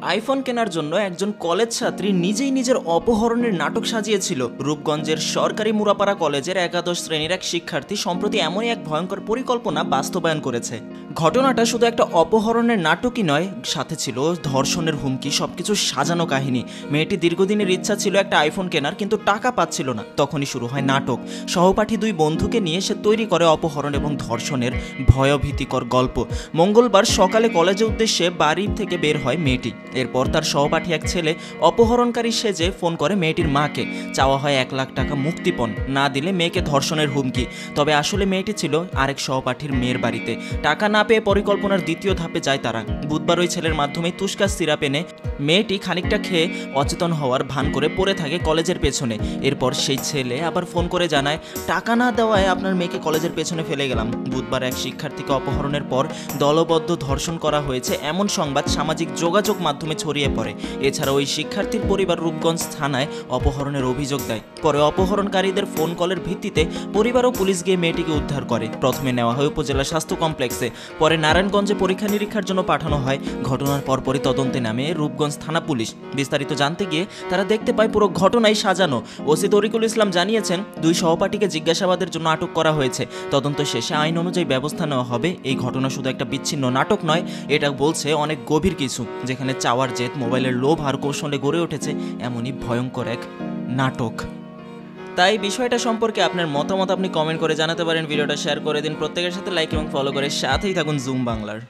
IPhone কেনার জন্য একজন কলেজ ছাত্রী নিজেই নিজের অপহরণের নাটক সাজিয়েছিল। রূপগঞ্জের সরকারি মুরাপাড়া কলেজের একাদশ শ্রেণীর এক শিক্ষার্থী সম্প্রতি এমনই এক ভয়ঙ্কর পরিকল্পনা বাস্তবায়ন করেছে। ঘটনাটা শুধু একটা অপহরণের নাটকই নয়, সাথে ছিল ধর্ষণের হুমকি, সবকিছু সাজানো কাহিনী। মেয়েটি দীর্ঘদিনের ইচ্ছা ছিল একটা আইফোন কেনার, কিন্তু টাকা পাচ্ছিল না। তখনই শুরু হয় নাটক। সহপাঠী দুই বন্ধুকে নিয়ে সে তৈরি করে অপহরণ এবং ধর্ষণের ভয়ভীতিকর গল্প। মঙ্গলবার সকালে কলেজের উদ্দেশ্যে বাড়ি থেকে বের হয় মেয়েটি। এরপর তার সহপাঠী এক ছেলে অপহরণকারী সেজে ফোন করে মেয়েটির মাকে। চাওয়া হয় 1 লাখ টাকা মুক্তিপণ, না দিলে মেয়েকে ধর্ষণের হুমকি। তবে আসলে মেয়েটি ছিল আরেক সহপাঠীর মেয়ের বাড়িতে। টাকা না পেয়ে পরিকল্পনার দ্বিতীয় ধাপে যায় তারা। বুধবার ওই ছেলের মাধ্যমে তুষ্কার সিরাপ এনে মেয়েটি খানিকটা খেয়ে অচেতন হওয়ার ভান করে পড়ে থাকে কলেজের পেছনে। এরপর সেই ছেলে আবার ফোন করে জানায়, টাকা না দেওয়ায় আপনার মেয়েকে কলেজের পেছনে ফেলে গেলাম। বুধবার এক শিক্ষার্থীকে অপহরণের পর দলবদ্ধ ধর্ষণ করা হয়েছে এমন সংবাদ সামাজিক যোগাযোগ মাধ্যমে ছড়িয়ে পড়ে। এছাড়া ওই শিক্ষার্থীর পরিবার রূপগঞ্জ থানায় অপহরণের অভিযোগ দেয়। পরে অপহরণকারীদের ফোন কলের ভিত্তিতে পরিবার ও পুলিশ গিয়ে মেয়েটিকে উদ্ধার করে। প্রথমে নেওয়া হয় উপজেলা স্বাস্থ্য কমপ্লেক্সে, পরে নারায়ণগঞ্জে পরীক্ষা নিরীক্ষার জন্য পাঠানো হয়। ঘটনার পরপরই তদন্তে নামে রূপগঞ্জ থানা পুলিশ। বিস্তারিত জানতে গিয়ে তারা দেখতে পায় পুরো ঘটনাই সাজানো। ওসি তরিকুল ইসলাম জানিয়েছেন, দুই সহপাঠীকে জিজ্ঞাসাবাদের জন্য আটক করা হয়েছে। তদন্ত শেষে আইন অনুযায়ী ব্যবস্থা নেওয়া হবে। এই ঘটনা শুধু একটা বিচ্ছিন্ন নাটক নয়, এটা বলছে অনেক গভীর কিছু, যেখানে চাওয়ার জেদ, মোবাইলের লোভ আর কৌশলে গড়ে উঠেছে এমনই ভয়ঙ্কর এক নাটক। তাই বিষয়টা সম্পর্কে আপনার মতামত আপনি কমেন্ট করে জানাতে পারেন। ভিডিওটা শেয়ার করে দিন, প্রত্যেকের সাথে লাইক এবং ফলো করে সাথেই থাকুন জুম বাংলার।